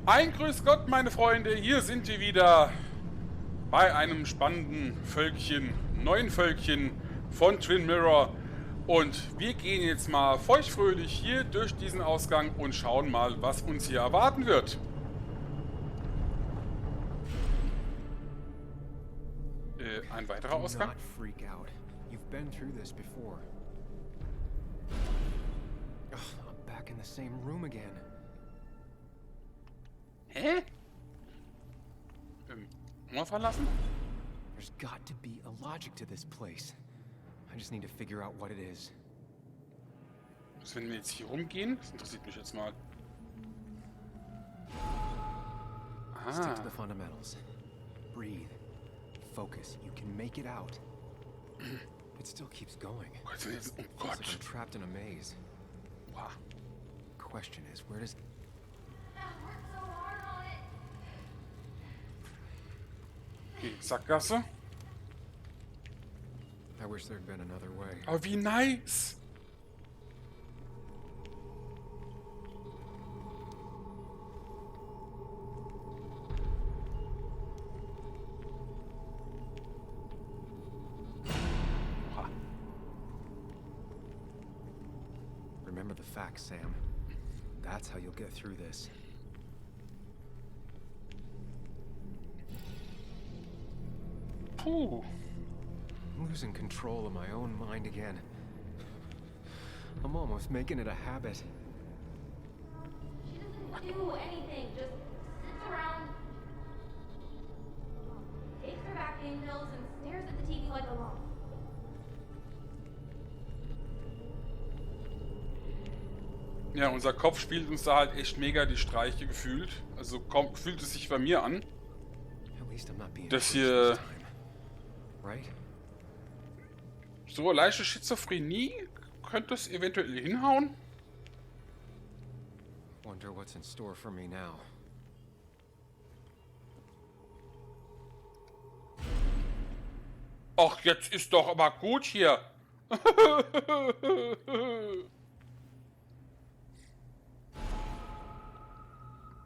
Ein Grüß Gott, meine Freunde, hier sind wir wieder bei einem spannenden Völkchen, neuen Völkchen von Twin Mirror. Und wir gehen jetzt mal feuchtfröhlich hier durch diesen Ausgang und schauen mal, was uns hier erwarten wird. Ein weiterer Do Ausgang? not freak out. You've been through this before. Ugh, I'm back in the same room again. Hä? Mal verlassen? There's got to be a logic to this place. I just need to figure out what it is. Was, wenn wir jetzt hier rumgehen? Das interessiert mich jetzt mal. Stick to Ah. the fundamentals. Breathe. Focus. You can make it out. It still keeps going. Oh It's like Gott. I'm trapped in a maze. Wow. Question is, where does... Okay, Sackgasse. I wish there'd been another way. Aber wie nice! Oha. Remember the facts, Sam. That's how you'll get through this. Puh. I'm losing control of my own mind again. I'm almost making it a habit. She doesn't do anything, just sits around, takes her vacuum pills, and stares at the TV like a lump. Ja, unser Kopf spielt uns da halt echt mega die Streiche gefühlt. Also fühlt es sich bei mir an. At least I'm not being Das pushed hier- this time. Right? So, leichte Schizophrenie? Könnte es eventuell hinhauen? Wonder what's in store for me now. Ach, jetzt ist doch aber gut hier.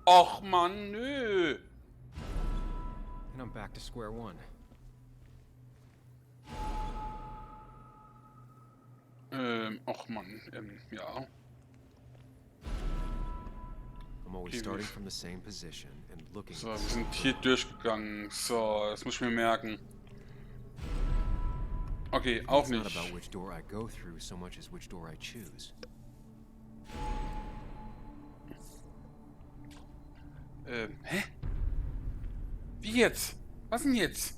Och Mann, nö. And I'm back to square one. Och Mann, ja. I'm always Okay, starting wir- from the same position and looking So, at wir the sind hier durchgegangen. So, das muss ich mir merken. Okay, auch It's not nicht. about which door I go through so much as which door I choose. Hä? Wie jetzt? Was denn jetzt?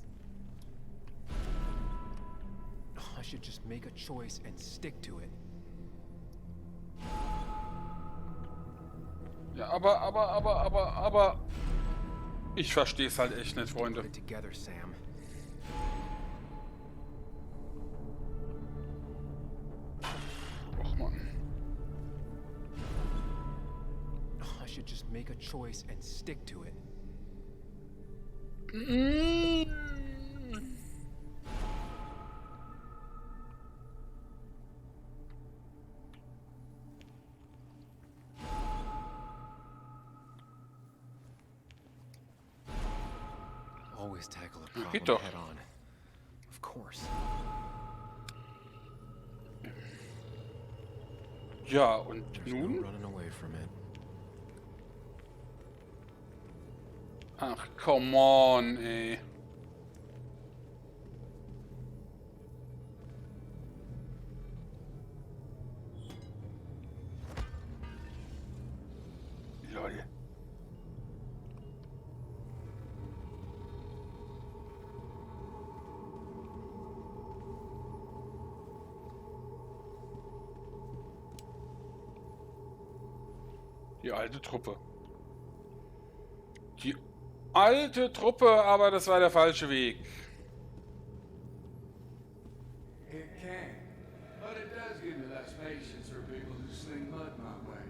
I should just make a choice and stick to it. Ja, aber. Ich verstehe es halt echt nicht, Put Freunde. it together, Sam. Och Mann. I should just make a choice and stick to it. Always tackle a problem Geht doch. head on. Of course. Ja, und There's no nun? running away from it. Ach, come on, ey. Lol. Die alte Truppe. Die alte Truppe, aber das war der falsche Weg. It can, but it does give me less patience for people who sling mud my way.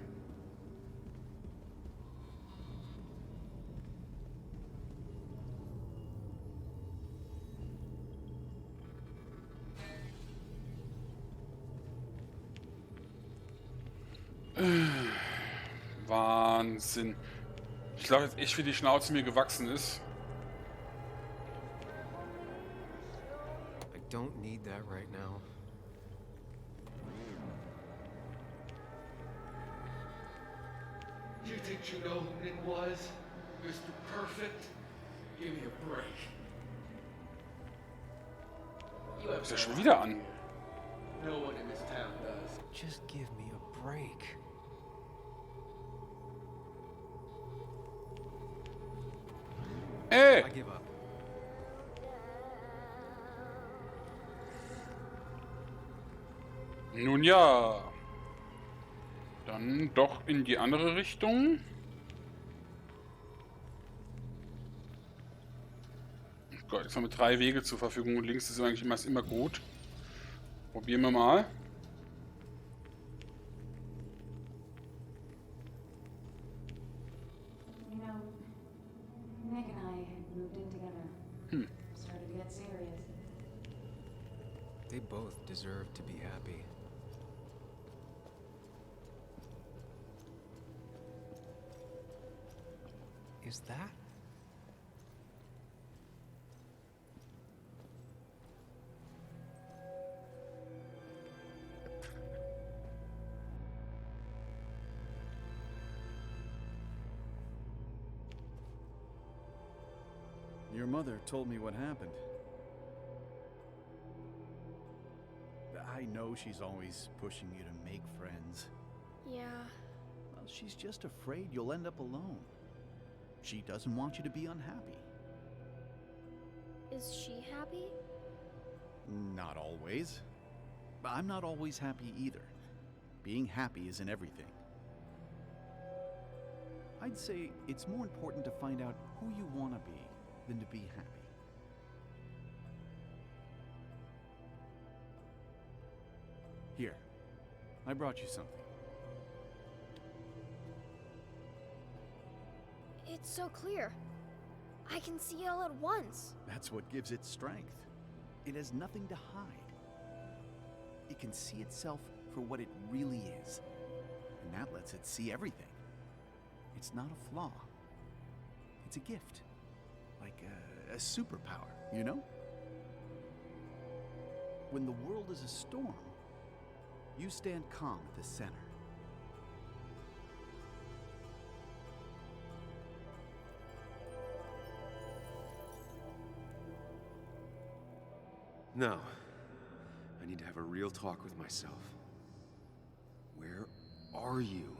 Wahnsinn. Ich glaube jetzt echt, wie die Schnauze mir gewachsen ist. I don't need that right now. You think you know who Nick was? Mr. Perfect? Give me a break. You have Ist ja schon wieder an. no one in this town does. Just give me a break. Ey! I give up. Nun ja. Dann doch in die andere Richtung. Oh Gott, jetzt haben wir 3 Wege zur Verfügung und links ist eigentlich immer gut. Probieren wir mal. You know, Nick and I had moved in together. Started to get serious. They both deserve to be happy. Is that? Your mother told me what happened. I know she's always pushing you to make friends. Yeah. Well, she's just afraid you'll end up alone. She doesn't want you to be unhappy. Is she happy? Not always. I'm not always happy either. Being happy isn't everything. I'd say it's more important to find out who you want to be than to be happy. Here, I brought you something. It's so clear. I can see it all at once. That's what gives it strength. It has nothing to hide. It can see itself for what it really is. And that lets it see everything. It's not a flaw. It's a gift. Like a superpower, you know? When the world is a storm, you stand calm at the center. No. I need to have a real talk with myself. Where are you?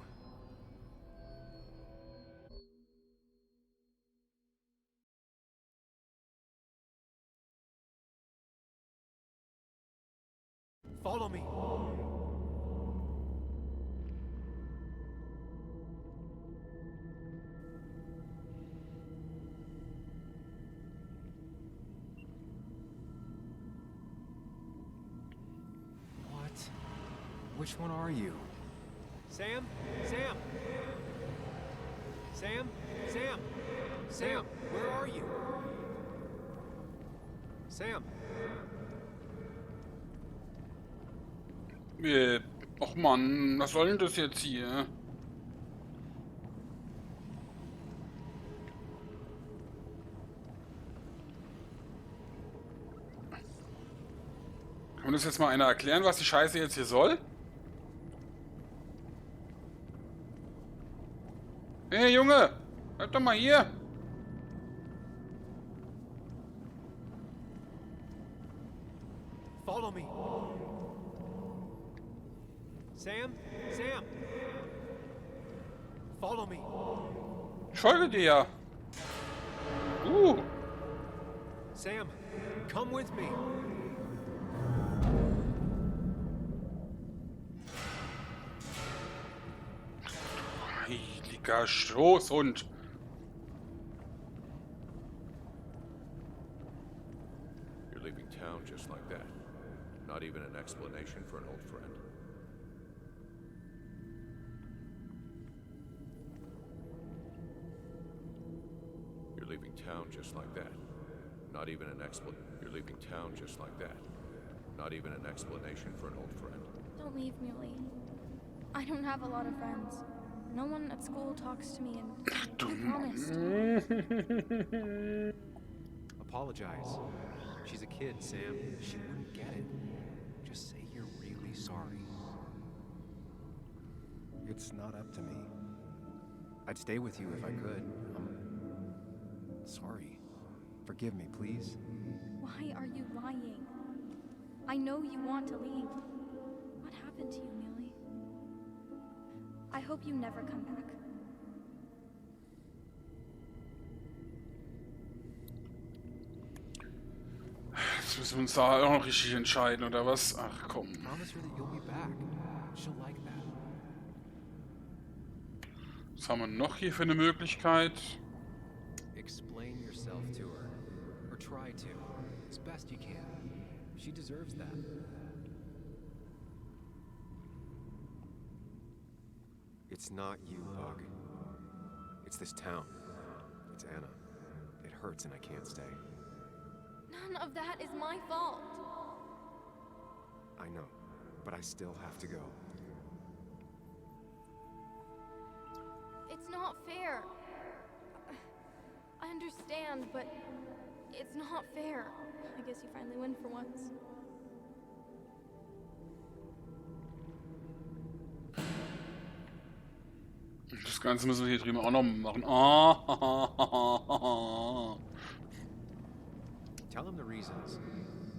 Follow me. What? Which one are you? Sam? Sam? Sam? Sam? Sam, where are you? Sam? Och Mann, was soll denn das jetzt hier? Kann uns jetzt mal einer erklären, was die Scheiße jetzt hier soll? Hey Junge, bleib doch mal hier. Follow me. Sam? Sam? Follow me. Ich folge dir ja. Sam, come with me. Heiliger Schoßhund. You're leaving town just like that. Not even an explanation for an old friend. You're leaving town just like that. Not even an You're leaving town just like that. Not even an explanation for an old friend. Don't leave me, Lee. I don't have a lot of friends. No one at school talks to me, and Du I promised. Apologize. She's a kid, Sam. She wouldn't get it. Just say you're really sorry. It's not up to me. I'd stay with you if I could. I'm sorry. Forgive me, please. Why are you lying? I know you want to leave. What happened to you, Millie? I hope you never come back. Jetzt müssen wir uns da auch noch richtig entscheiden, oder was? Ach komm. Promise her that you'll be back. She'll like that. Was haben wir noch hier für eine Möglichkeit? Explain yourself to her. Or try to. As best you can. She deserves that. It's not you, Bug. It's this town. It's Anna. It hurts and I can't stay. None of that is my fault. I know, but I still have to go. It's not fair. I understand, but it's not fair. I guess you finally win for once. Das Ganze müssen wir hier drüben auch noch machen. Tell him the reasons.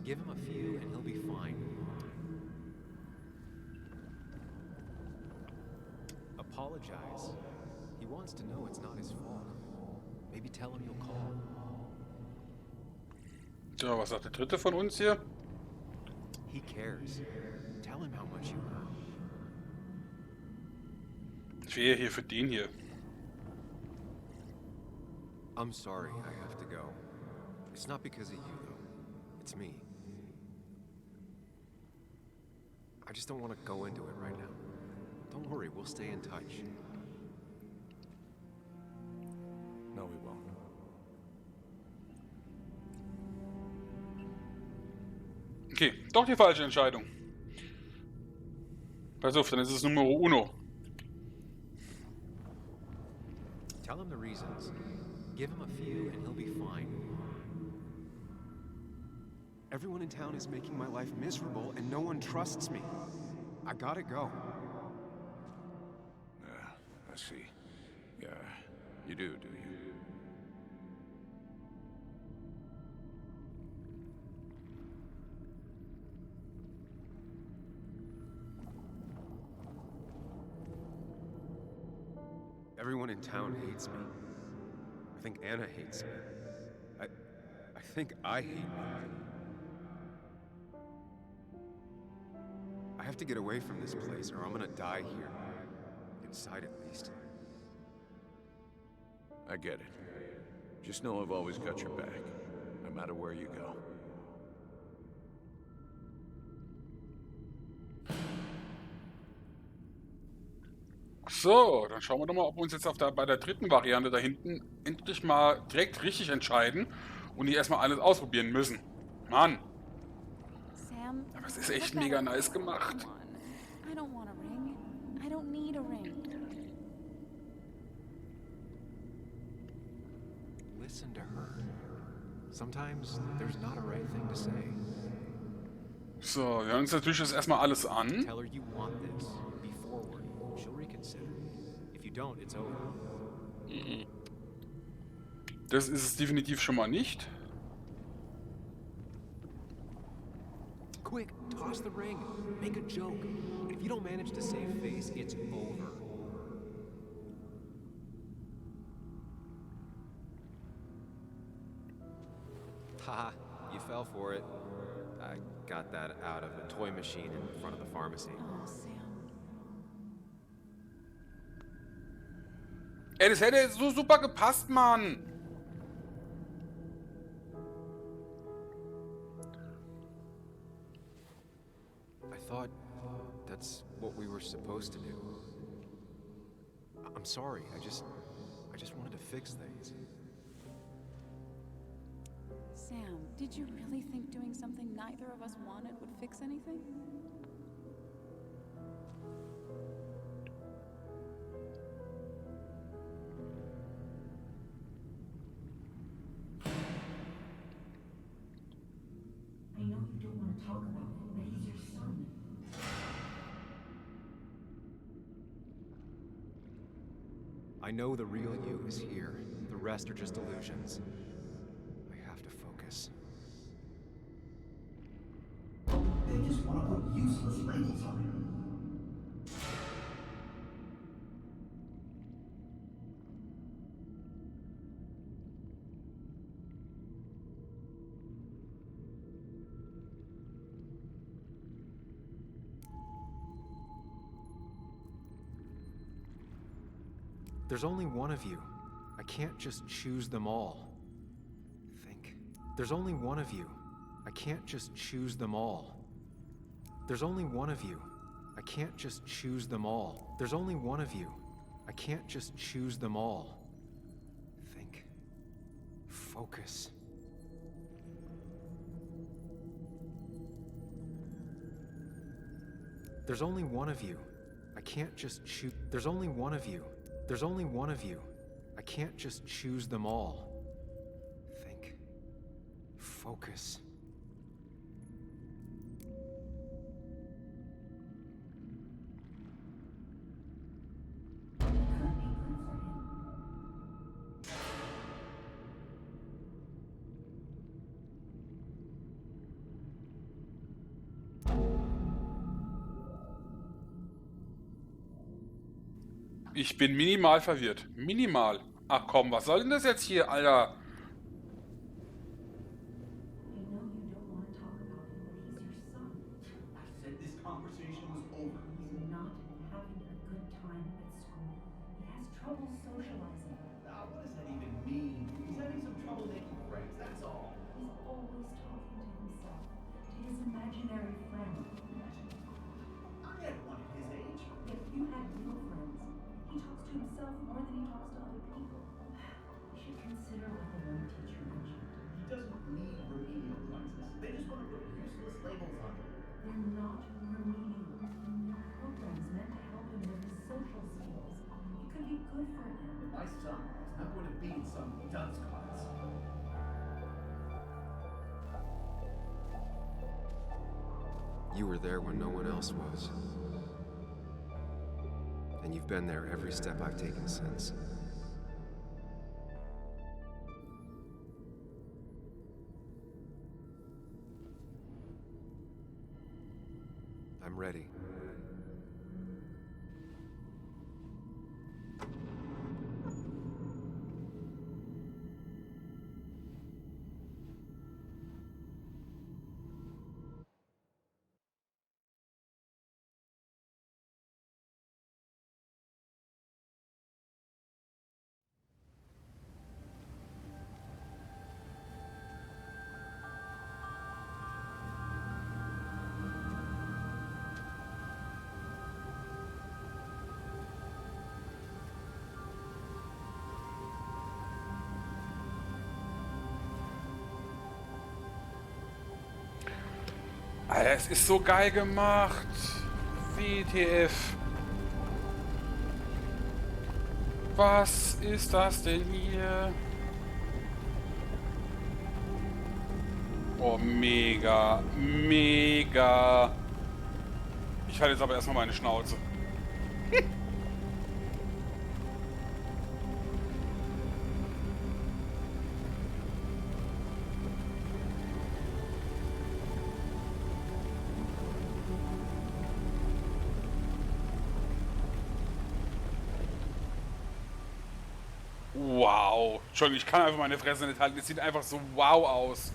Give him a few and he'll be fine. Apologize. He wants to know it's not his fault. Maybe tell him you'll call. Ja, was sagt der dritte von uns hier? He cares. Tell him how much you hurt. Ich wäre hier für den hier. I'm sorry, I have to go. It's not because of you, though. It's me. I just don't want to go into it right now. Don't worry, we'll stay in touch. No, we won't. Okay, doch die falsche Entscheidung. Pass auf, dann ist es Numero uno. Tell him the reasons. Give him a few and he'll be fine. Everyone in town is making my life miserable and no one trusts me. I gotta go. I see. Yeah, you do you? Everyone in town hates me. I think Anna hates me. I think I hate me. I have to get away from this place or I'm gonna die here. Inside at least. I get it. Just know I've always got your back, no matter where you go. So, dann schauen wir doch mal, ob wir uns jetzt bei der dritten Variante da hinten endlich mal direkt richtig entscheiden und nicht erstmal alles ausprobieren müssen. Mann, Sam, aber es ist echt mega nice gemacht. come on. I don't want a ring. I don't need a ring. Listen to her. Sometimes there's not a right thing to say. So, wir hören uns natürlich jetzt erstmal alles an. Tell her you want this. Be forward. She'll reconsider. If you don't, it's over. Das ist es definitiv schon mal nicht. Quick, toss the ring. Make a joke. If you don't manage to save face, it's over. Haha, you fell for it. I got that out of a toy machine in front of the pharmacy. Oh, Sam. Ey, das hätte jetzt so super gepasst, Mann. I thought that's what we were supposed to do. I'm sorry. I just wanted to fix things. Sam, did you really think doing something neither of us wanted would fix anything? talk about that he's your son. I know the real you is here. The rest are just illusions. I have to focus. They just want to put useless labels on him. There's only one of you. I can't just choose them all. Think. There's only one of you. I can't just choose them all. There's only one of you. I can't just choose them all. There's only one of you. I can't just choose them all. Think. Focus. There's only one of you. I can't just choose. There's only one of you. There's only one of you. I can't just choose them all. Think. Focus. Ich bin minimal verwirrt. Minimal. Ach komm, was soll denn das jetzt hier, Alter? I know you don't want to talk about him, but he's your son. I said this conversation was over. He's not having a good time at school. He has trouble socializing. What does that even mean? He's having some trouble making friends, that's all. He's always talking to himself, to his imaginary friend. I had one at his age. If you had real friends, he talks to himself more than he talks to other people. You should consider what the one teacher mentioned. He doesn't need remedial classes. They just want to put useless labels on him. They're not remedial. They're programs meant to help him with his social skills. It could be good for him. My son is not going to be in some dunce class. You were there when no one else was. And you've been there every step I've taken since. I'm ready. Alter, es ist so geil gemacht. WTF. Was ist das denn hier? Oh, mega. Mega. Ich halte jetzt aber erstmal meine Schnauze. Wow. Entschuldigung, ich kann einfach meine Fresse nicht halten. Es sieht einfach so wow aus.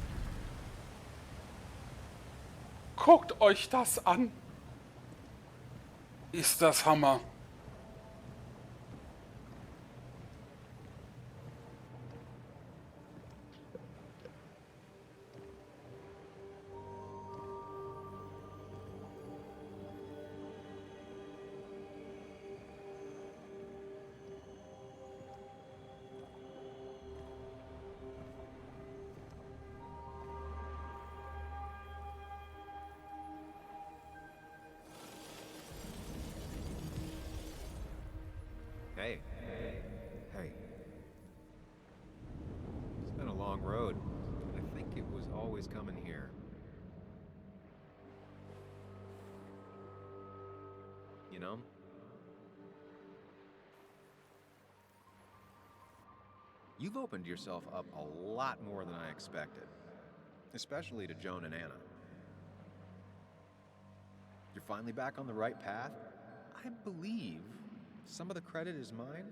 Guckt euch das an. Ist das Hammer. Hey. Hey. It's been a long road. I think it was always coming here. you know? You've opened yourself up a lot more than I expected, especially to Joan and Anna. You're finally back on the right path. I believe some of the credit is mine.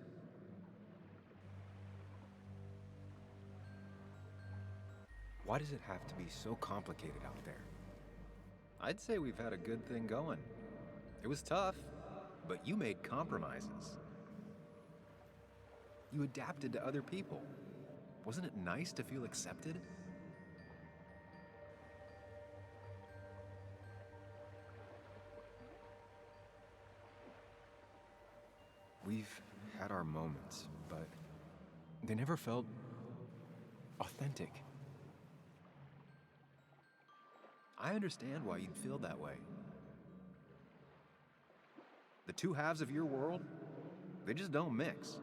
Why does it have to be so complicated out there? I'd say we've had a good thing going. It was tough, but you made compromises. You adapted to other people. Wasn't it nice to feel accepted? We've had our moments, but they never felt authentic. I understand why you'd feel that way. The two halves of your world, they just don't mix.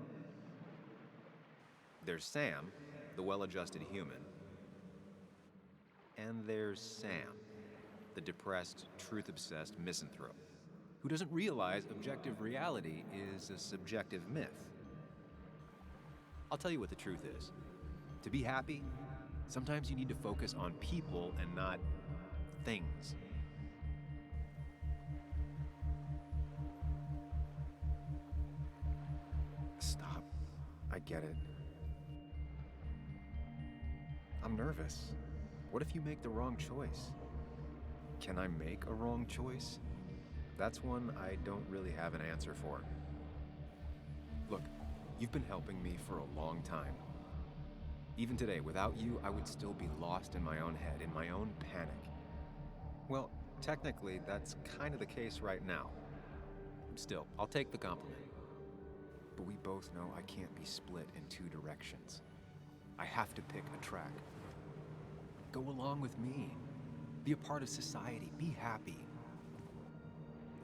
There's Sam, the well-adjusted human, and there's Sam, the depressed, truth-obsessed misanthrope, who doesn't realize objective reality is a subjective myth. I'll tell you what the truth is. To be happy, sometimes you need to focus on people and not things. Stop. I get it. I'm nervous. What if you make the wrong choice? Can I make a wrong choice? That's one I don't really have an answer for. Look, you've been helping me for a long time. Even today, without you, I would still be lost in my own head, in my own panic. Well, technically, that's kind of the case right now. Still, I'll take the compliment. But we both know I can't be split in two directions. I have to pick a track. Go along with me. Be a part of society. Be happy.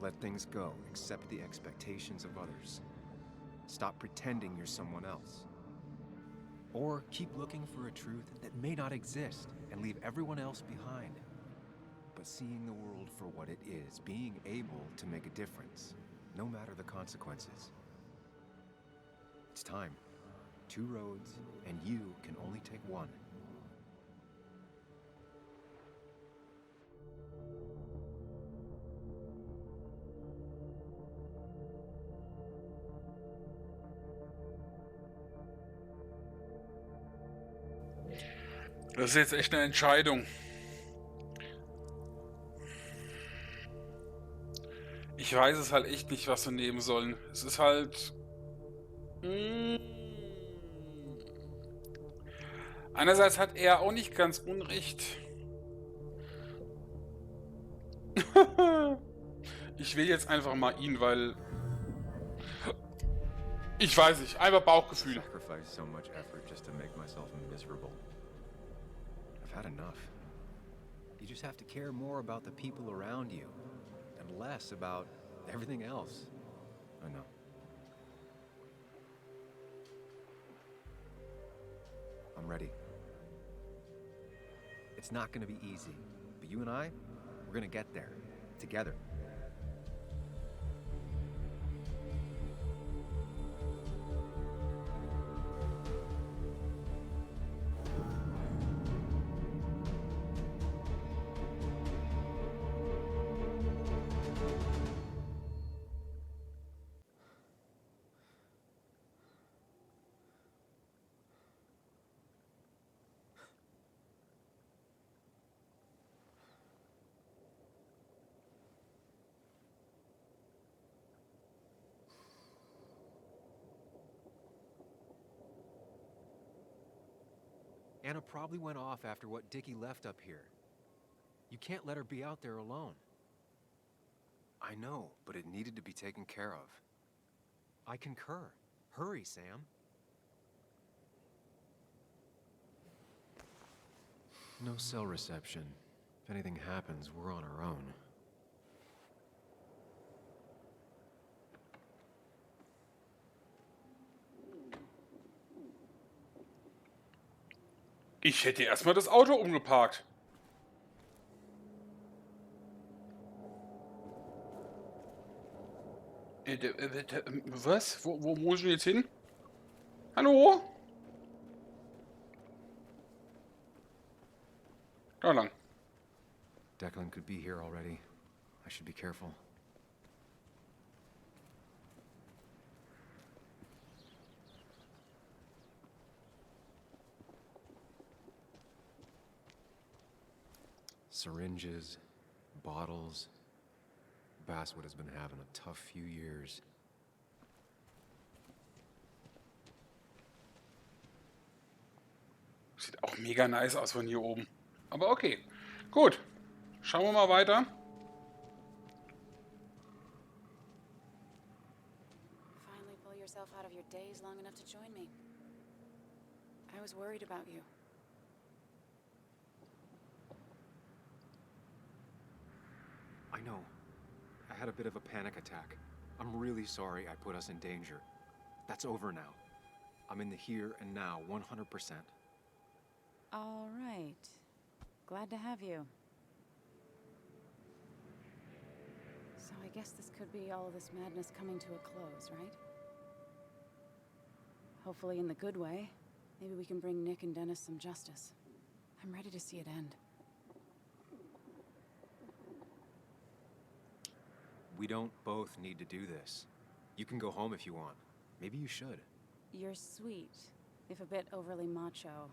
Let things go. Accept the expectations of others. Stop pretending you're someone else. Or keep looking for a truth that may not exist and leave everyone else behind. But seeing the world for what it is, being able to make a difference, no matter the consequences. It's time. Two roads, and you can only take one. Das ist jetzt echt eine Entscheidung. Ich weiß es halt echt nicht, was wir nehmen sollen. Es ist halt... Einerseits hat er auch nicht ganz Unrecht. Ich will jetzt einfach mal ihn, weil... Ich weiß nicht, einfach Bauchgefühl. Sacrifice so much effort just to make myself miserable. I've had enough. You just have to care more about the people around you and less about everything else. I know. I'm ready. It's not gonna be easy, but you and I, we're gonna get there, together. Anna probably went off after what Dickie left up here. You can't let her be out there alone. I know, but it needed to be taken care of. I concur. Hurry, Sam. No cell reception. If anything happens, we're on our own. Ich hätte erstmal das Auto umgeparkt. Was? Wo muss ich jetzt hin? Hallo? Da lang. Declan could be here already. I should be careful. Syringes, bottles. Basswood has been having a tough few years. Sieht auch mega nice aus von hier oben. Aber okay. Gut. Schauen wir mal weiter. Finally pull yourself out of your daze long enough to join me. I was worried about you. I know. I had a bit of a panic attack. I'm really sorry I put us in danger. That's over now. I'm in the here and now, 100%. All right. Glad to have you. So I guess this could be all of this madness coming to a close, right? Hopefully in the good way. Maybe we can bring Nick and Dennis some justice. I'm ready to see it end. We don't both need to do this. You can go home if you want. Maybe you should. You're sweet, if a bit overly macho.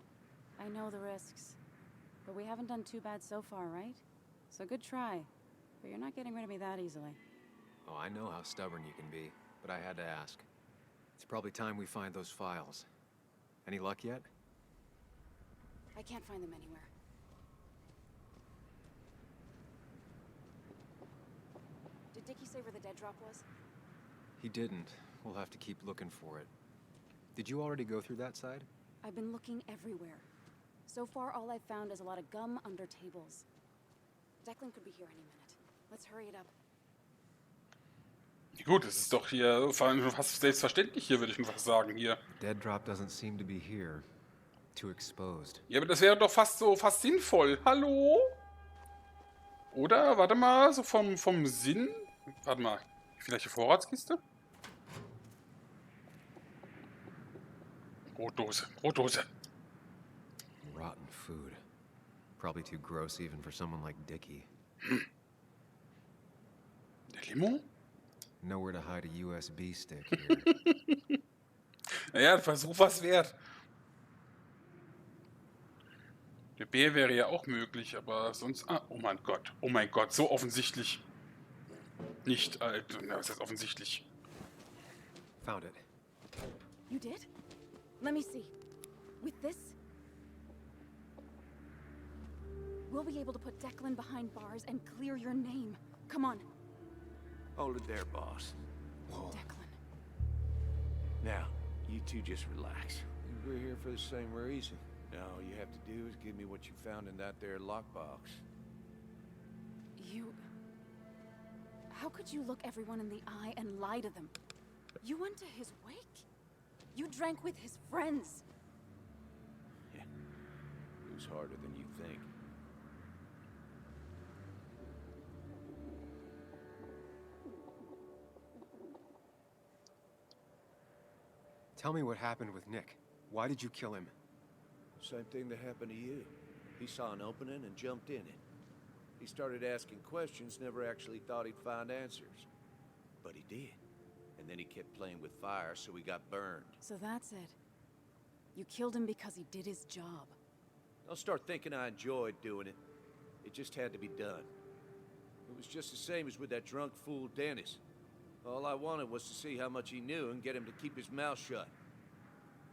I know the risks. But we haven't done too bad so far, right? So good try. But you're not getting rid of me that easily. Oh, I know how stubborn you can be, but I had to ask. It's probably time we find those files. Any luck yet? I can't find them anywhere. Did Dickie say where the dead drop was? He didn't. We'll have to keep looking for it. Did you already go through that side? I've been looking everywhere. So far, all I've found is a lot of gum under tables. Declan could be here any minute. Let's hurry it up. Gut, das ist doch hier fast selbstverständlich hier, würde ich mal sagen, hier. Dead drop doesn't seem to be here. Too exposed. Ja, aber das wäre doch fast sinnvoll. Hallo? Oder? Warte mal, so vom Sinn. Warte mal, vielleicht eine Vorratskiste? Brotdose, Brotdose. Rotten food. Probably too gross even for someone like Dickie. Der Limo? Nowhere to hide a USB stick here. Naja, Versuch was wert. Der Bär wäre ja auch möglich, aber sonst... Ah, oh mein Gott, so offensichtlich. Nicht, was heißt offensichtlich? Found it. You did? Let me see. With this? We'll be able to put Declan behind bars and clear your name. Come on. Hold it there, boss. Whoa. Declan. Now, you two just relax. We're here for the same reason. Now, all you have to do is give me what you found in that there lockbox. You... How could you look everyone in the eye and lie to them? You went to his wake. You drank with his friends. Yeah. It was harder than you think. Tell me what happened with Nick. Why did you kill him? Same thing that happened to you. He saw an opening and jumped in it. He started asking questions, never actually thought he'd find answers. But he did. And then he kept playing with fire, so he got burned. So that's it. You killed him because he did his job. Don't start thinking I enjoyed doing it. It just had to be done. It was just the same as with that drunk fool Dennis. All I wanted was to see how much he knew and get him to keep his mouth shut.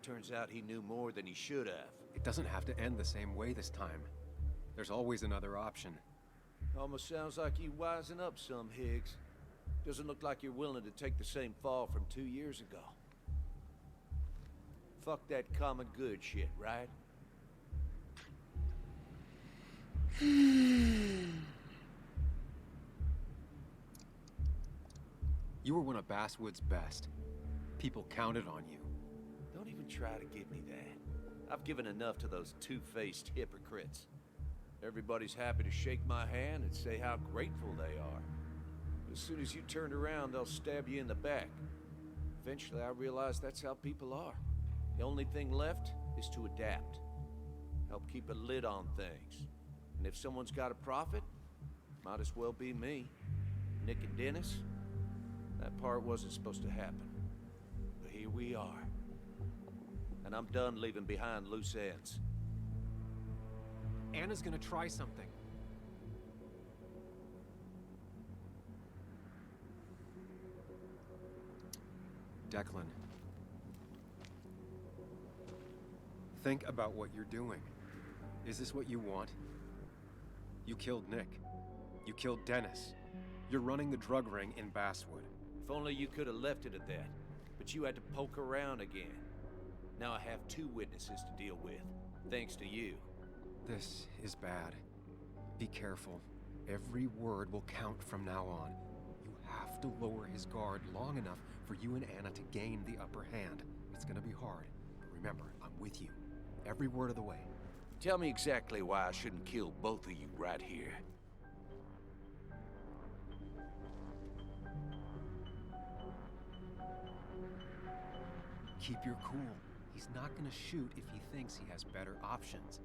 Turns out he knew more than he should have. It doesn't have to end the same way this time. There's always another option. Almost sounds like you wising up some, Higgs. Doesn't look like you're willing to take the same fall from 2 years ago. Fuck that common good shit, right? You were one of Basswood's best. People counted on you. Don't even try to give me that. I've given enough to those two-faced hypocrites. Everybody's happy to shake my hand and say how grateful they are. As soon as you turned around, they'll stab you in the back. Eventually, I realized that's how people are. The only thing left is to adapt. Help keep a lid on things. And if someone's got a profit, might as well be me. Nick and Dennis, that part wasn't supposed to happen. But here we are. And I'm done leaving behind loose ends. Anna's gonna try something. Declan. Think about what you're doing. Is this what you want? You killed Nick. You killed Dennis. You're running the drug ring in Basswood. If only you could have left it at that. But you had to poke around again. Now I have 2 witnesses to deal with, thanks to you. This is bad. Be careful. Every word will count from now on. You have to lower his guard long enough for you and Anna to gain the upper hand. It's gonna be hard, but remember, I'm with you. Every word of the way. Tell me exactly why I shouldn't kill both of you right here. Keep your cool. He's not gonna shoot if he thinks he has better options.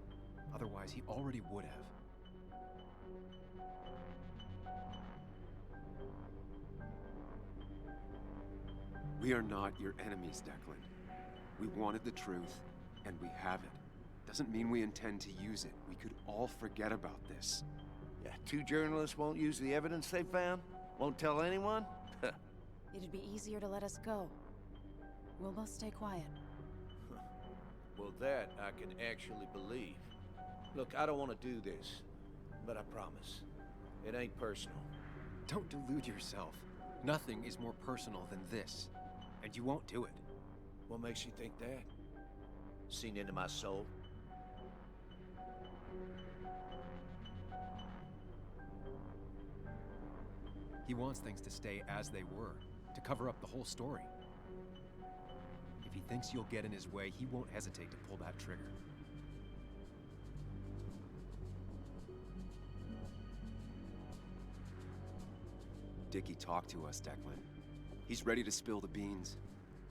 Otherwise, he already would have. We are not your enemies, Declan. We wanted the truth, and we have it. Doesn't mean we intend to use it. We could all forget about this. Yeah, 2 journalists won't use the evidence they found? Won't tell anyone? It'd be easier to let us go. We'll both stay quiet. Well, that I can actually believe. Look, I don't want to do this, but I promise. It ain't personal. Don't delude yourself. Nothing is more personal than this. And you won't do it. What makes you think that? Seen into my soul? He wants things to stay as they were, to cover up the whole story. If he thinks you'll get in his way, he won't hesitate to pull that trigger. Dickie talked to us, Declan. He's ready to spill the beans.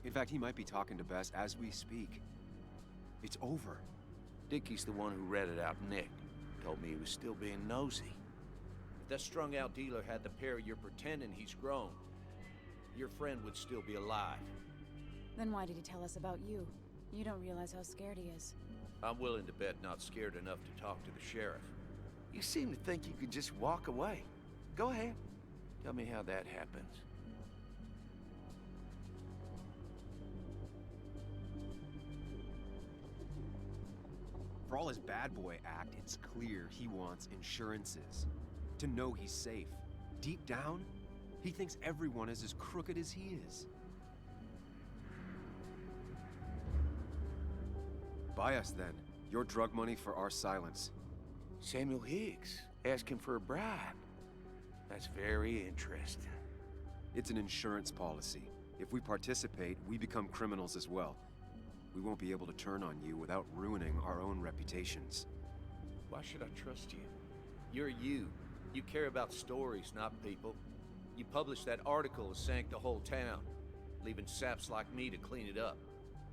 In fact, he might be talking to Bess as we speak. It's over. Dickie's the one who ratted out Nick. Told me he was still being nosy. If that strung-out dealer had the pair you're pretending he's grown, your friend would still be alive. Then why did he tell us about you? You don't realize how scared he is. I'm willing to bet not scared enough to talk to the sheriff. You seem to think you could just walk away. Go ahead. Tell me how that happens. For all his bad boy act, it's clear he wants insurances. To know he's safe. Deep down, he thinks everyone is as crooked as he is. Buy us then. Your drug money for our silence. Samuel Higgs asking for a bribe. That's very interesting. It's an insurance policy. If we participate, we become criminals as well. We won't be able to turn on you without ruining our own reputations. Why should I trust you? You're you. You care about stories, not people. You published that article that sank the whole town, leaving saps like me to clean it up.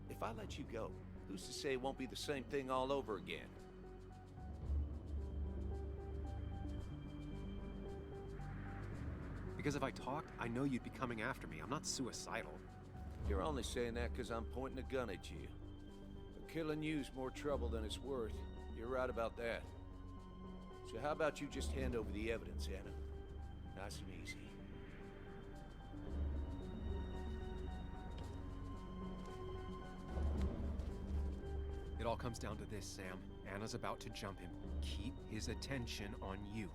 If I let you go, who's to say it won't be the same thing all over again? Because if I talked, I know you'd be coming after me. I'm not suicidal. You're only saying that because I'm pointing a gun at you. But killing you's more trouble than it's worth. You're right about that. So how about you just hand over the evidence, Anna? Nice and easy. It all comes down to this, Sam. Anna's about to jump him. Keep his attention on you.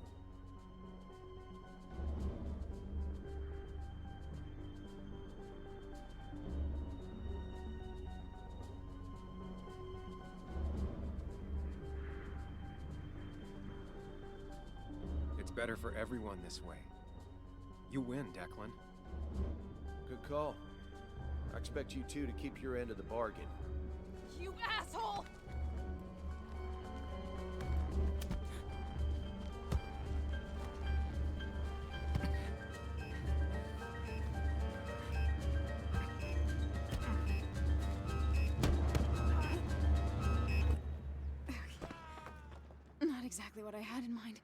It's better for everyone this way. You win, Declan. Good call. I expect you two to keep your end of the bargain. You asshole! exactly what I had in mind.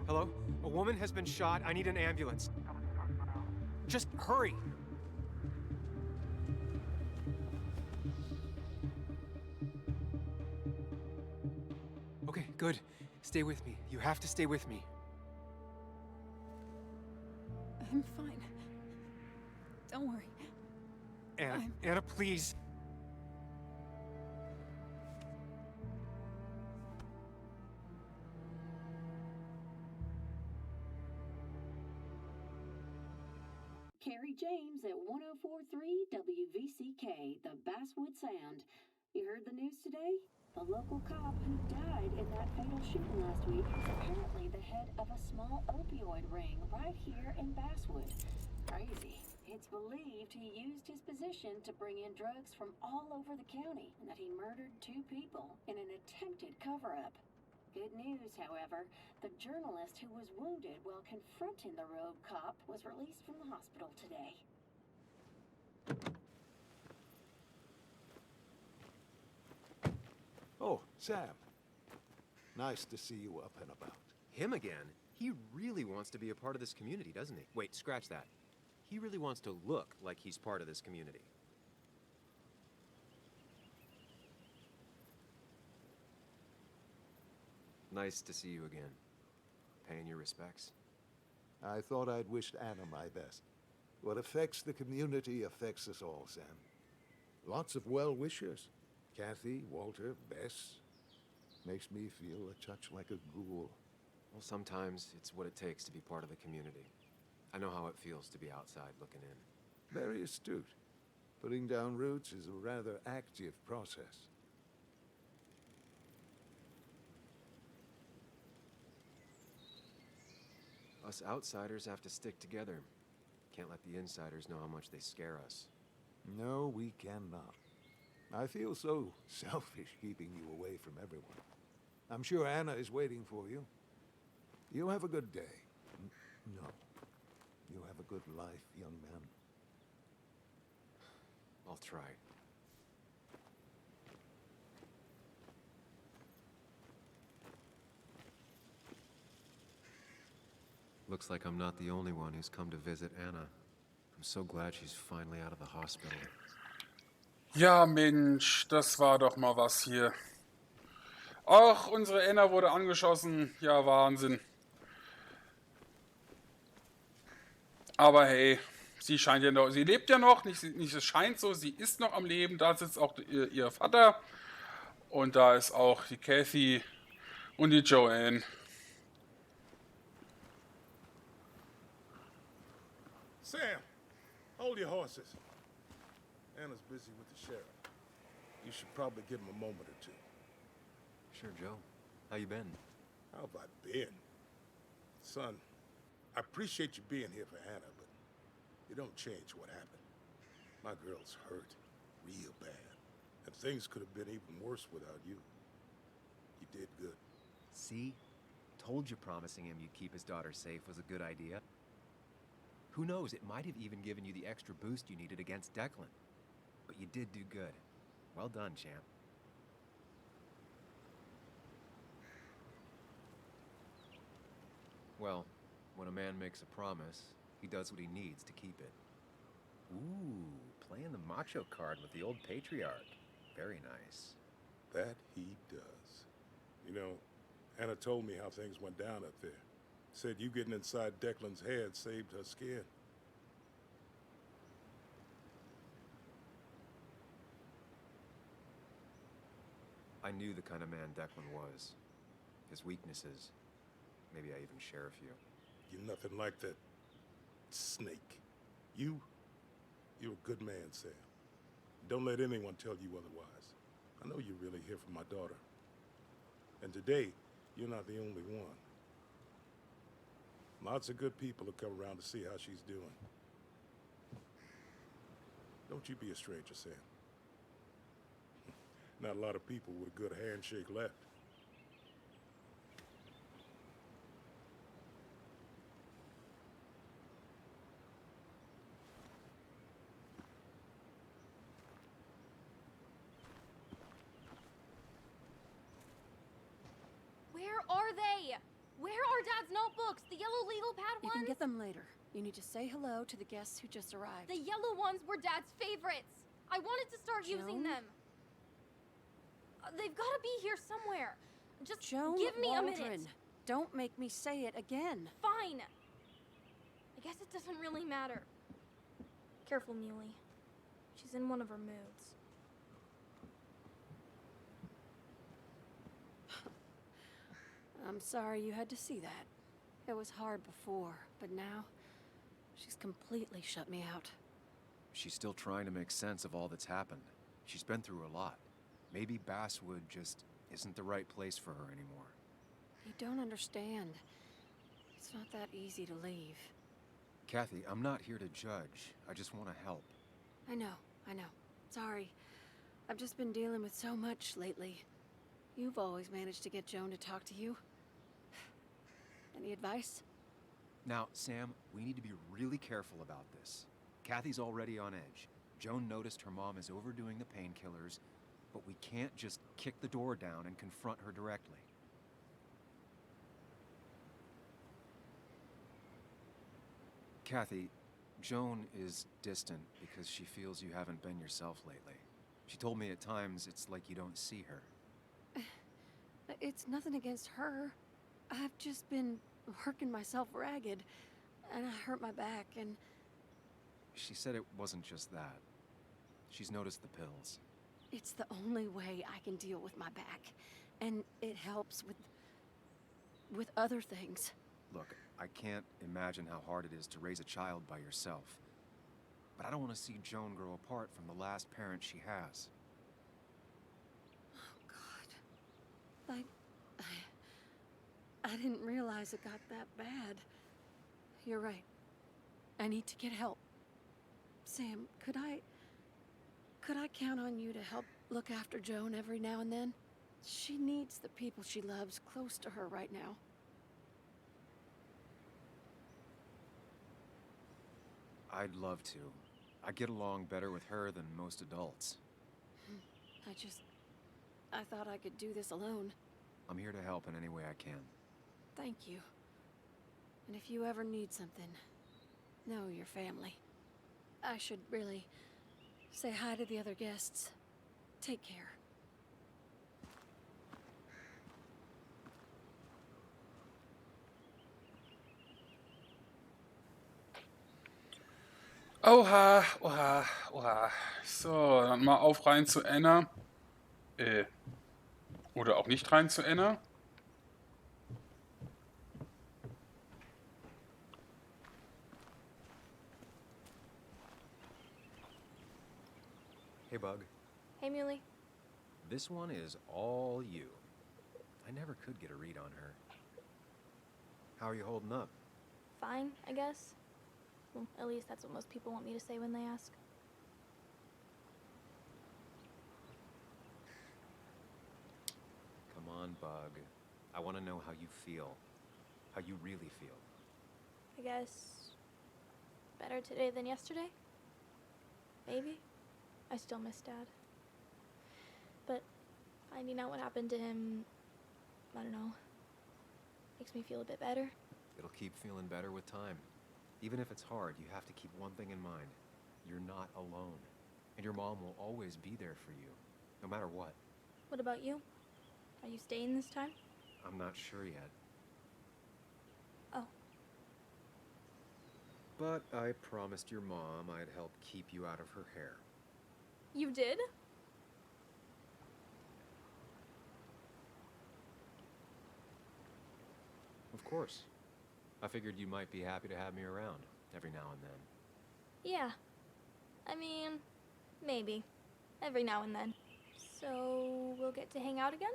Hello? A woman has been shot. I need an ambulance. Just hurry! Okay, good. Stay with me. You have to stay with me. I'm fine. Don't worry. Anna, please. Carrie James at 1043 WVCK, the Basswood Sound. You heard the news today? The local cop who died in that fatal shooting last week is apparently the head of a small opioid ring right here in Basswood. Crazy. It's believed he used his position to bring in drugs from all over the county and that he murdered 2 people in an attempted cover-up. Good news, however, the journalist who was wounded while confronting the rogue cop was released from the hospital today. Oh, Sam. Nice to see you up and about. Him again? He really wants to be a part of this community, doesn't he? Wait, scratch that. He really wants to look like he's part of this community. Nice to see you again. Paying your respects? I thought I'd wished Anna my best. What affects the community affects us all, Sam. Lots of well-wishers. Kathy, Walter, Bess. Makes me feel a touch like a ghoul. Well, sometimes it's what it takes to be part of the community. I know how it feels to be outside looking in. Very astute. Putting down roots is a rather active process. Us outsiders have to stick together. Can't let the insiders know how much they scare us. No, we cannot. I feel so selfish keeping you away from everyone. I'm sure Anna is waiting for you. You have a good day. No. You have a good life, young man. I'll try. Looks like I'm not the only one who's come to visit Anna. I'm so glad she's finally out of the hospital. Ja, Mensch, das war doch mal was hier. Ach, unsere Anna wurde angeschossen. Ja, Wahnsinn. Aber hey, sie scheint ja noch, sie lebt ja noch. Nicht es scheint so, sie ist noch am Leben. Da sitzt auch ihr Vater. Und da ist auch die Kathy und die Joanne. Sam, hold your horses. Anna's busy with the sheriff. You should probably give him a moment or two. Sure, Joe. How you been? How have I been? Son, I appreciate you being here for Anna, but it don't change what happened. My girl's hurt real bad, and things could have been even worse without you. You did good. See? Told you promising him you'd keep his daughter safe was a good idea. Who knows, it might have even given you the extra boost you needed against Declan. But you did do good. Well done, champ. Well, when a man makes a promise, he does what he needs to keep it. Ooh, playing the macho card with the old patriarch. Very nice. That he does. You know, Anna told me how things went down up there. Said you getting inside Declan's head saved her skin. I knew the kind of man Declan was. His weaknesses. Maybe I even share a few. You're nothing like that snake. You're a good man, Sam. Don't let anyone tell you otherwise. I know you're really here for my daughter. And today, you're not the only one. Lots of good people have come around to see how she's doing. Don't you be a stranger, Sam. Not a lot of people with a good handshake left. books, the yellow legal pad You ones. can get them later. You need to say hello to the guests who just arrived. The yellow ones were Dad's favorites. I wanted to start using Joan? them. They've got to be here somewhere. Just Joan give me Waldron. a minute. Don't make me say it again. Fine. I guess it doesn't really matter. Careful, Muley. She's in one of her moods. I'm sorry you had to see that. It was hard before, but now she's completely shut me out. She's still trying to make sense of all that's happened. She's been through a lot. Maybe Basswood just isn't the right place for her anymore. You don't understand. It's not that easy to leave. Kathy, I'm not here to judge. I just want to help. I know. Sorry. I've just been dealing with so much lately. You've always managed to get Joan to talk to you. Any advice? Now, Sam, we need to be really careful about this. Kathy's already on edge. Joan noticed her mom is overdoing the painkillers, but we can't just kick the door down and confront her directly. Kathy, Joan is distant because she feels you haven't been yourself lately. She told me at times it's like you don't see her. It's nothing against her. I've just been working myself ragged, and I hurt my back, and... She said it wasn't just that. She's noticed the pills. It's the only way I can deal with my back, and it helps with other things. Look, I can't imagine how hard it is to raise a child by yourself. But I don't want to see Joan grow apart from the last parent she has. Oh, God. I didn't realize it got that bad. You're right. I need to get help. Sam, could I count on you to help look after Joan every now and then? She needs the people she loves close to her right now. I'd love to. I get along better with her than most adults. I thought I could do this alone. I'm here to help in any way I can. Thank you. And if you ever need something, know your family. I should really say hi to the other guests. Take care. Oha. So, dann mal auf rein zu Anna. Oder auch nicht rein zu Anna. Hey, Bug. Hey, Muley. This one is all you. I never could get a read on her. How are you holding up? Fine, I guess. Well, at least that's what most people want me to say when they ask. Come on, Bug. I want to know how you feel. How you really feel. I guess better today than yesterday? Maybe. I still miss Dad. But finding out what happened to him, I don't know, makes me feel a bit better. It'll keep feeling better with time. Even if it's hard, you have to keep one thing in mind. You're not alone. And your mom will always be there for you, no matter what. What about you? Are you staying this time? I'm not sure yet. Oh. But I promised your mom I'd help keep you out of her hair. You did? Of course. I figured you might be happy to have me around every now and then. Yeah. I mean, maybe. Every now and then. So we'll get to hang out again?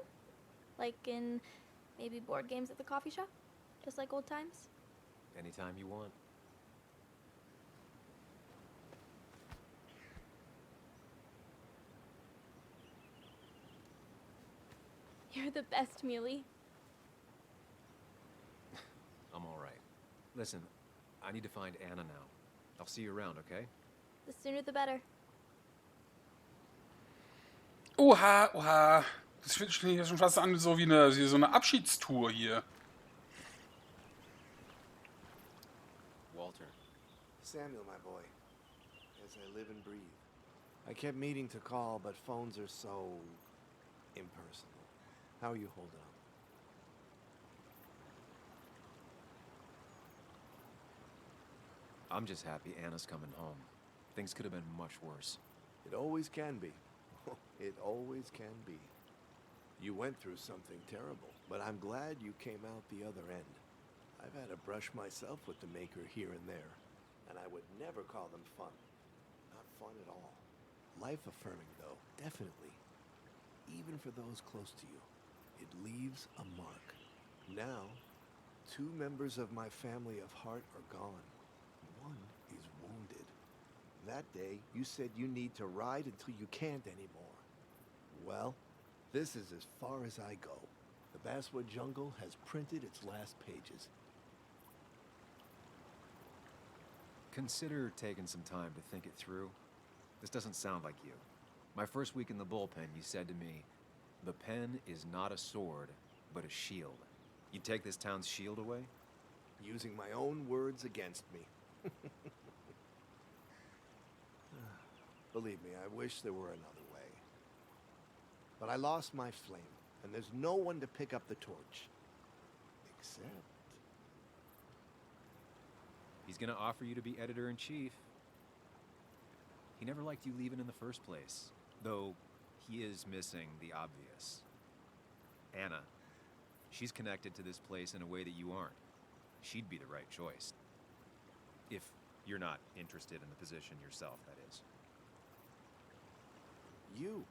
Like in maybe board games at the coffee shop? Just like old times? Anytime you want. You're the best, Muley. I'm all right. Listen, I need to find Anna now. I'll see you around, okay? The sooner the better. Oha. Das fühlt sich ja schon fast an so wie so eine Abschiedstour hier. Samuel, my boy. As I live and breathe. I kept meaning to call, but phones are so impersonal. How are you holding up? I'm just happy Anna's coming home. Things could have been much worse. It always can be. It always can be. You went through something terrible, but I'm glad you came out the other end. I've had a brush myself with the maker here and there, and I would never call them fun. Not fun at all. Life-affirming, though, definitely. Even for those close to you, it leaves a mark. Now, 2 members of my family of heart are gone. One is wounded. That day, you said you need to ride until you can't anymore. Well, this is as far as I go. The Basswood Jungle has printed its last pages. Consider taking some time to think it through. This doesn't sound like you. My first week in the bullpen, you said to me, "The pen is not a sword, but a shield." You'd take this town's shield away? Using my own words against me. Believe me, I wish there were another way. But I lost my flame, and there's no one to pick up the torch. Except... He's gonna offer you to be editor-in-chief. He never liked you leaving in the first place, though he is missing the obvious. Anna, she's connected to this place in a way that you aren't. She'd be the right choice. If you're not interested in the position yourself, that is. You.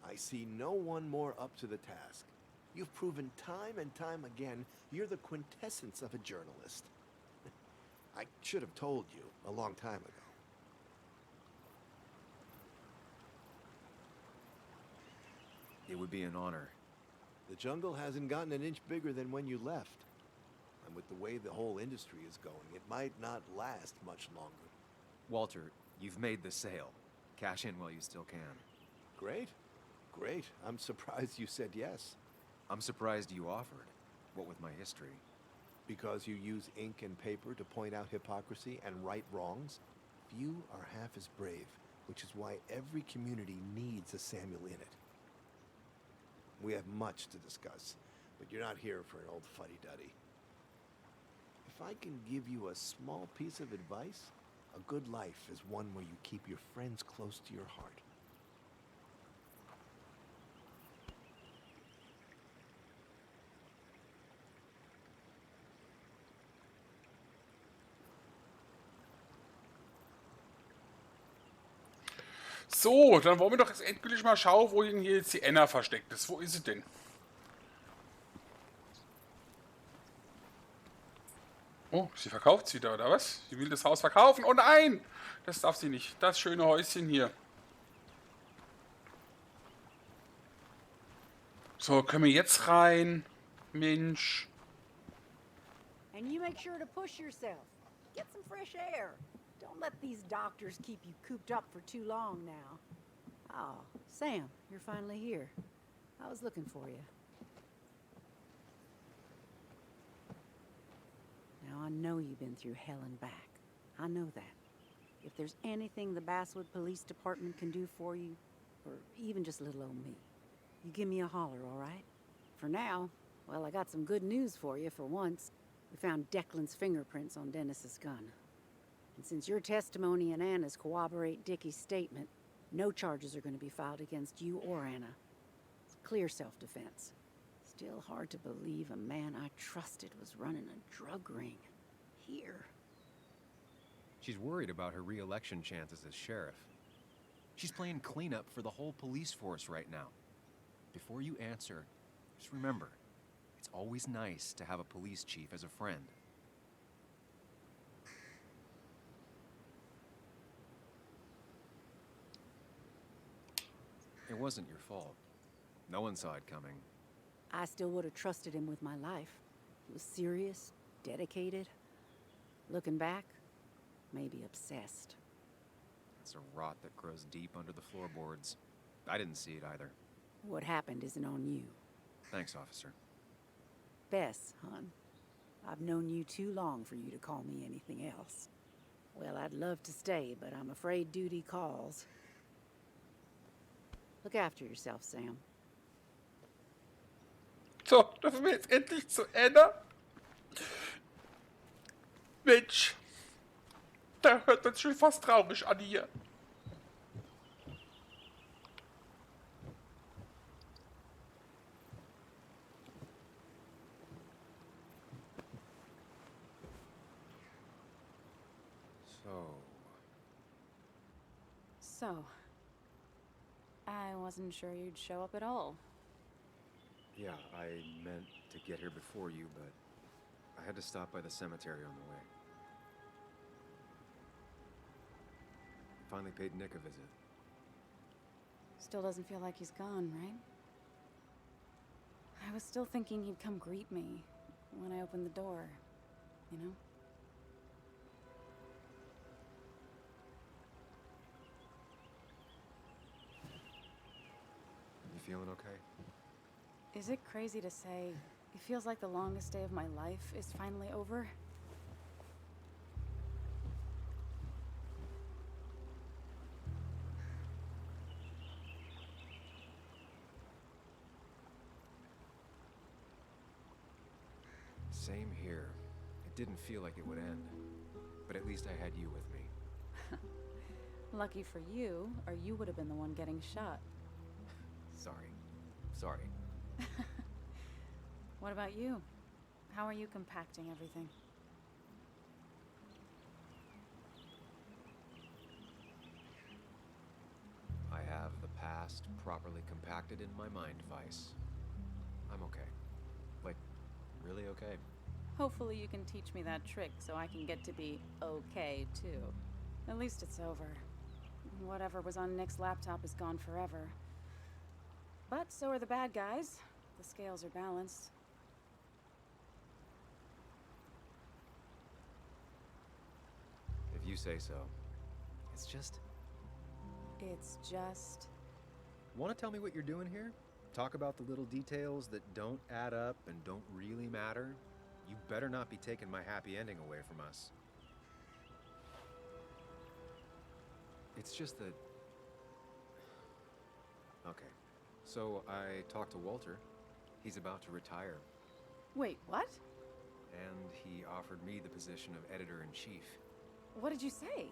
I see no one more up to the task. You've proven time and time again you're the quintessence of a journalist. I should have told you a long time ago. It would be an honor. The jungle hasn't gotten an inch bigger than when you left. And with the way the whole industry is going, it might not last much longer. Walter, you've made the sale. Cash in while you still can. Great. Great. I'm surprised you said yes. I'm surprised you offered. What with my history? Because you use ink and paper to point out hypocrisy and right wrongs? Few are half as brave, which is why every community needs a Samuel in it. We have much to discuss, but you're not here for an old fuddy-duddy. If I can give you a small piece of advice, a good life is one where you keep your friends close to your heart. So, dann wollen wir doch jetzt endgültig mal schauen, wo denn hier jetzt die Anna versteckt ist. Wo ist sie denn? Oh, sie verkauft es wieder, oder was? Sie will das Haus verkaufen. Oh nein! Das darf sie nicht. Das schöne Häuschen hier. So, können wir jetzt rein? Mensch. And you make sure to push yourself. Get some fresh air. Don't let these doctors keep you cooped up for too long now. Oh, Sam, you're finally here. I was looking for you. Now, I know you've been through hell and back. I know that. If there's anything the Basswood Police Department can do for you, or even just little old me, you give me a holler, all right? For now, well, I got some good news for you for once. We found Declan's fingerprints on Dennis's gun. And since your testimony and Anna's corroborate Dickie's statement, no charges are going to be filed against you or Anna. It's clear self-defense. Still hard to believe a man I trusted was running a drug ring. Here. She's worried about her re-election chances as sheriff. She's playing cleanup for the whole police force right now. Before you answer, just remember, it's always nice to have a police chief as a friend. It wasn't your fault. No one saw it coming. I still would have trusted him with my life. He was serious, dedicated. Looking back, maybe obsessed. It's a rot that grows deep under the floorboards. I didn't see it either. What happened isn't on you. Thanks, officer. Bess, hon. I've known you too long for you to call me anything else. Well, I'd love to stay, but I'm afraid duty calls. Look after yourself, Sam. So, das sind wir jetzt endlich zu Ende. Mensch, da hört man schon fast traurig an hier. So, I wasn't sure you'd show up at all. Yeah, I meant to get here before you, but I had to stop by the cemetery on the way. Finally paid Nick a visit. Still doesn't feel like he's gone, right? I was still thinking he'd come greet me when I opened the door, you know? You feeling okay? Is it crazy to say it feels like the longest day of my life is finally over? Same here. It didn't feel like it would end, but at least I had you with me. Lucky for you, or you would have been the one getting shot. Sorry. What about you? How are you compacting everything? I have the past properly compacted in my mind vice. I'm okay. Like, really okay. Hopefully you can teach me that trick so I can get to be okay, too. At least it's over. Whatever was on Nick's laptop is gone forever. But so are the bad guys. The scales are balanced. If you say so. It's just... Want to tell me what you're doing here? Talk about the little details that don't add up and don't really matter? You better not be taking my happy ending away from us. It's just that... Okay. So I talked to Walter. He's about to retire. Wait, what? And he offered me the position of editor-in-chief. What did you say?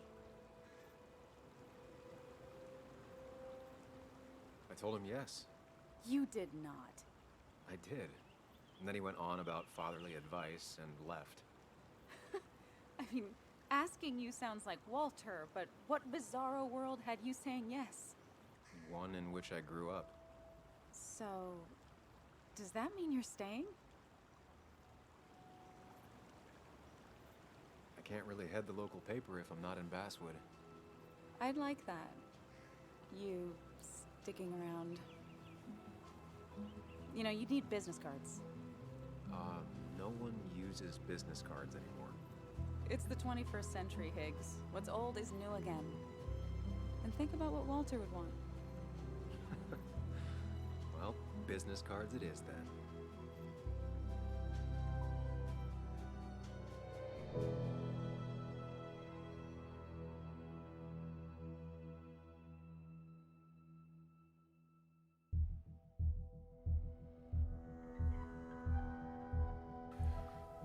I told him yes. You did not. I did. And then he went on about fatherly advice and left. I mean, asking you sounds like Walter, but what bizarro world had you saying yes? One in which I grew up. So, does that mean you're staying? I can't really head the local paper if I'm not in Basswood. I'd like that. You sticking around. You know, you need business cards. No one uses business cards anymore. It's the 21st century, Higgs. What's old is new again. And think about what Walter would want. Well, business cards it is then.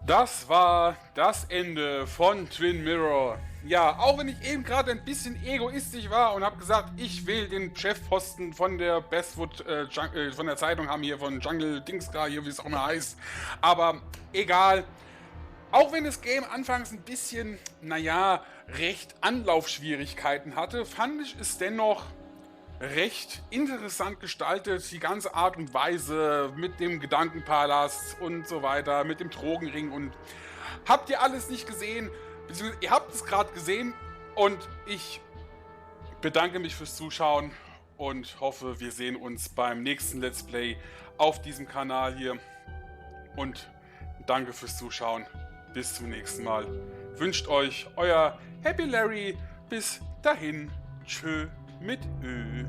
Das war das Ende von Twin Mirror. Ja, auch wenn ich eben gerade ein bisschen egoistisch war und habe gesagt, ich will den Chefposten von der Basswood, von der Zeitung haben hier, von Jungle Dingsgra hier, wie es auch immer heißt. Aber egal. Auch wenn das Game anfangs ein bisschen, naja, recht Anlaufschwierigkeiten hatte, fand ich es dennoch recht interessant gestaltet, die ganze Art und Weise mit dem Gedankenpalast und so weiter, mit dem Drogenring und habt ihr alles nicht gesehen, beziehungsweise ihr habt es gerade gesehen und ich bedanke mich fürs Zuschauen und hoffe, wir sehen uns beim nächsten Let's Play auf diesem Kanal hier und danke fürs Zuschauen, bis zum nächsten Mal. Wünscht euch euer Happy Larry, bis dahin, tschö mit Ö.